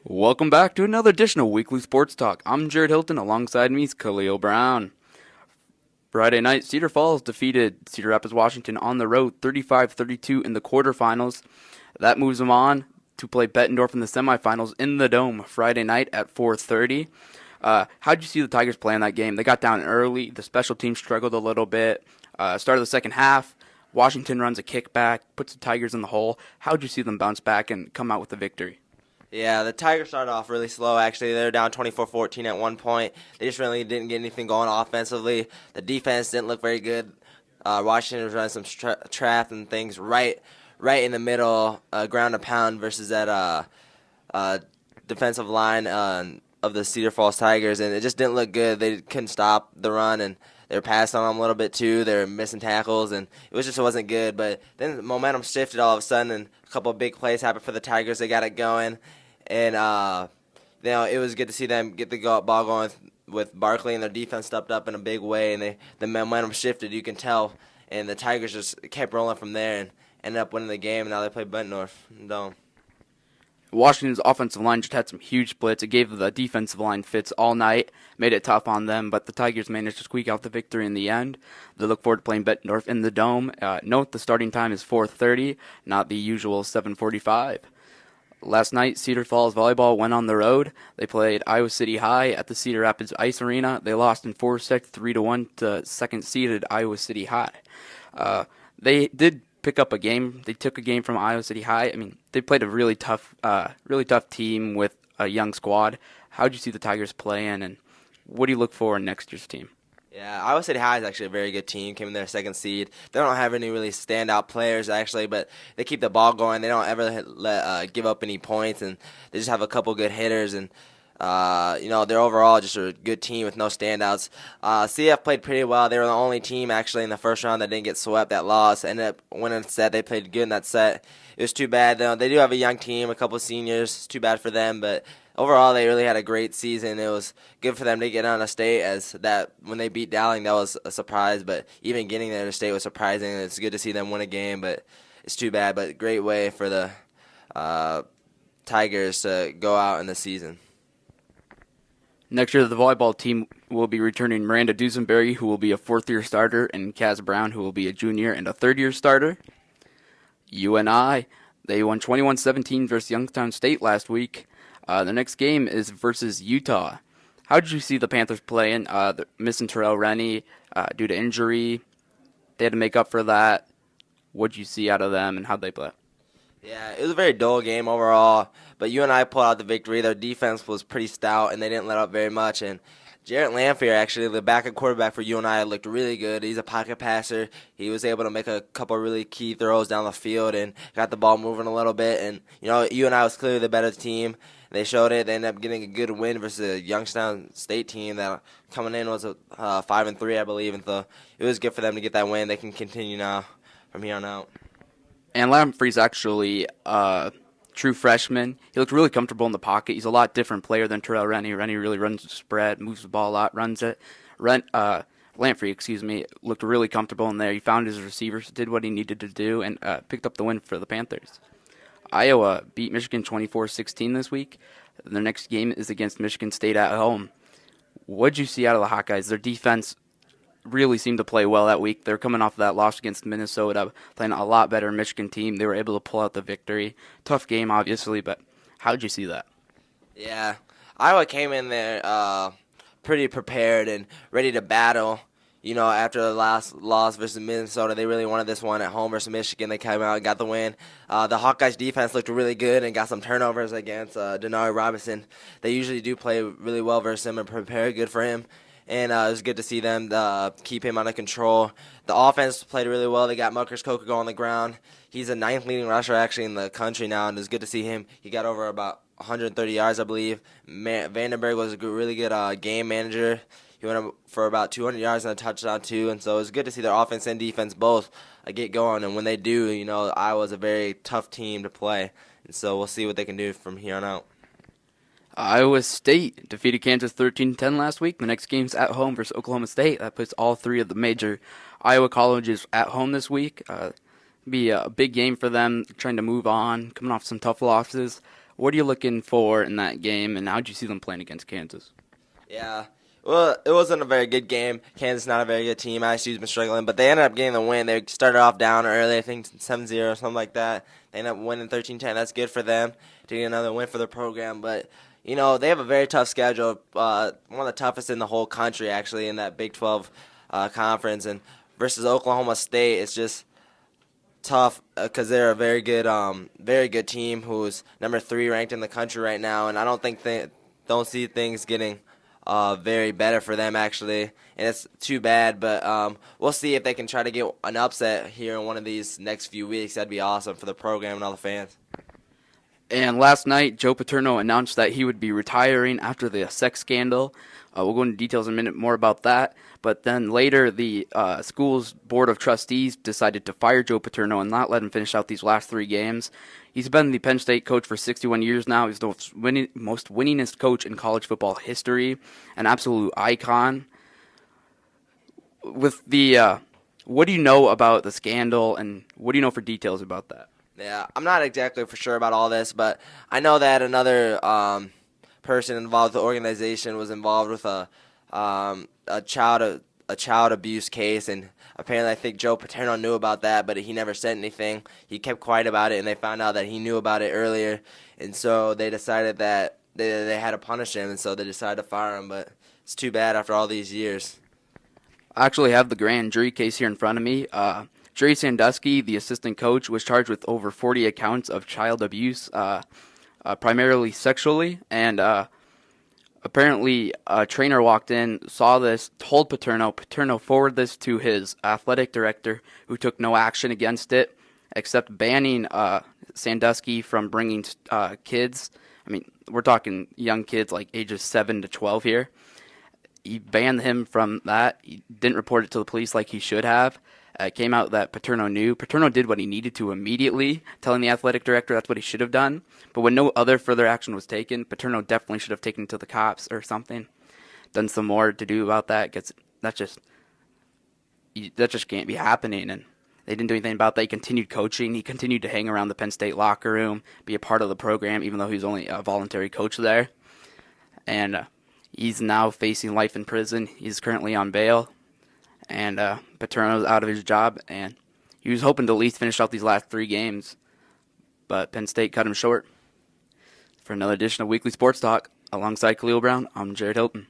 Welcome back to another edition of Weekly Sports Talk. I'm Jared Hilton. Alongside me is Kalehl Brown. Friday night, Cedar Falls defeated Cedar Rapids, Washington on the road 35-32 in the quarterfinals. That moves them on to play Bettendorf in the semifinals in the Dome Friday night at 4:30. How'd you see the Tigers play in that game? They got down early. The special team struggled a little bit. Start of the second half, Washington runs a kickback, puts the Tigers in the hole. How'd you see them bounce back and come out with the victory? Yeah, the Tigers started off really slow, actually. They were down 24-14 at one point. They just really didn't get anything going offensively. The defense didn't look very good. Washington was running some trap and things right in the middle, ground and pound versus that defensive line of the Cedar Falls Tigers, and it just didn't look good. They couldn't stop the run, and they were passing on them a little bit too. They were missing tackles, and it wasn't good. But then the momentum shifted all of a sudden, and a couple of big plays happened for the Tigers. They got it going. And it was good to see them get the ball going with Barkley, and their defense stepped up in a big way, and the momentum shifted, you can tell. And the Tigers just kept rolling from there and ended up winning the game. And now they play Bettendorf. Washington's offensive line just had some huge splits. It gave the defensive line fits all night, made it tough on them, but the Tigers managed to squeak out the victory in the end. They look forward to playing Bettendorf in the Dome. Note the starting time is 4:30, not the usual 7:45. Last night, Cedar Falls volleyball went on the road. They played Iowa City High at the Cedar Rapids Ice Arena. They lost in 4 sets, 3-1 to second-seeded Iowa City High. They did pick up a game. They took a game from Iowa City High. I mean, they played a really tough team with a young squad. How did you see the Tigers playing, and what do you look for in next year's team? Yeah, Iowa City High is actually a very good team. Came in their second seed. They don't have any really standout players, actually, but they keep the ball going. They don't ever give up any points, and they just have a couple good hitters. And they're overall just a good team with no standouts. CF played pretty well. They were the only team actually in the first round that didn't get swept. That loss ended up winning a set. They played good in that set. It was too bad though. They do have a young team, a couple of seniors. It's too bad for them, but overall, they really had a great season. It was good for them to get on a state, as that when they beat Dowling, that was a surprise. But even getting there to state was surprising. It's good to see them win a game, but it's too bad. But great way for the Tigers to go out in the season. Next year, the volleyball team will be returning Miranda Dusenberry, who will be a fourth-year starter, and Kaz Brown, who will be a junior and a third-year starter. UNI, they won 21-17 versus Youngstown State last week. The next game is versus Utah. How did you see the Panthers playing? Missing Terrell Rennie due to injury. They had to make up for that. What did you see out of them, and how'd they play? Yeah, it was a very dull game overall, but UNI pulled out the victory. Their defense was pretty stout, and they didn't let up very much. And Jarrett Lamphere, actually, the backup quarterback for UNI, looked really good. He's a pocket passer. He was able to make a couple really key throws down the field and got the ball moving a little bit. And, UNI was clearly the better team. They showed it. They ended up getting a good win versus a Youngstown State team that coming in was 5-3, I believe. And so it was good for them to get that win. They can continue now from here on out. And Lamphere's actually true freshman. He looked really comfortable in the pocket. He's a lot different player than Terrell Rennie. Rennie really runs the spread, moves the ball a lot, runs it. Lamphere, looked really comfortable in there. He found his receivers, did what he needed to do, and picked up the win for the Panthers. Iowa beat Michigan 24-16 this week. Their next game is against Michigan State at home. What did you see out of the Hawkeyes? Their defense really seemed to play well that week. They're coming off of that loss against Minnesota, playing a lot better Michigan team. They were able to pull out the victory. Tough game, obviously, but how did you see that? Yeah, Iowa came in there pretty prepared and ready to battle. After the last loss versus Minnesota, they really wanted this one at home versus Michigan. They came out and got the win. The Hawkeyes defense looked really good and got some turnovers against Denari Robinson. They usually do play really well versus him and prepare good for him. And it was good to see them keep him under control. The offense played really well. They got Marcus Coker on the ground. He's the 9th leading rusher actually in the country now, and it was good to see him. He got over about 130 yards, I believe. Vandenberg was a really good game manager. He went up for about 200 yards and a touchdown, too. And so it was good to see their offense and defense both get going. And when they do, Iowa's a very tough team to play. And so we'll see what they can do from here on out. Iowa State defeated Kansas 13-10 last week. The next game's at home versus Oklahoma State. That puts all three of the major Iowa colleges at home this week. Be a big game for them, trying to move on, coming off some tough losses. What are you looking for in that game, and how did you see them playing against Kansas? Yeah. Well, it wasn't a very good game. Kansas not a very good team. ISU's been struggling, but they ended up getting the win. They started off down early, I think 7-0 or something like that. They ended up winning 13-10. That's good for them to get another win for their program. But, they have a very tough schedule, one of the toughest in the whole country, actually, in that Big 12 conference. And versus Oklahoma State, it's just tough because they're a very good team who's number 3 ranked in the country right now. And I don't see things getting very better for them, actually, and it's too bad, but we'll see if they can try to get an upset here in one of these next few weeks. That'd be awesome for the program and all the fans. And last night, Joe Paterno announced that he would be retiring after the sex scandal. We'll go into details in a minute more about that. But then later, the school's board of trustees decided to fire Joe Paterno and not let him finish out these last 3 games. He's been the Penn State coach for 61 years now. He's the most winningest coach in college football history, an absolute icon. With the, what do you know about the scandal, and what do you know for details about that? Yeah, I'm not exactly for sure about all this, but I know that another person involved with the organization was involved with a child abuse case, and apparently I think Joe Paterno knew about that, but he never said anything. He kept quiet about it, and they found out that he knew about it earlier, and so they decided that they had to punish him, and so they decided to fire him, but it's too bad after all these years. I actually have the grand jury case here in front of me. Dre Sandusky, the assistant coach, was charged with over 40 accounts of child abuse, primarily sexually, and apparently a trainer walked in, saw this, told Paterno. Paterno forwarded this to his athletic director, who took no action against it, except banning Sandusky from bringing kids. I mean, we're talking young kids like ages 7 to 12 here. He banned him from that. He didn't report it to the police like he should have. It came out that Paterno knew. Paterno did what he needed to immediately, telling the athletic director that's what he should have done. But when no other further action was taken, Paterno definitely should have taken it to the cops or something. Done some more to do about that, because that just can't be happening. And they didn't do anything about that. He continued coaching. He continued to hang around the Penn State locker room, be a part of the program, even though he was only a voluntary coach there. And he's now facing life in prison. He's currently on bail. And Paterno's out of his job, and he was hoping to at least finish out these last 3 games, but Penn State cut him short. For another edition of Weekly Sports Talk, alongside Kalehl Brown, I'm Jared Hilton.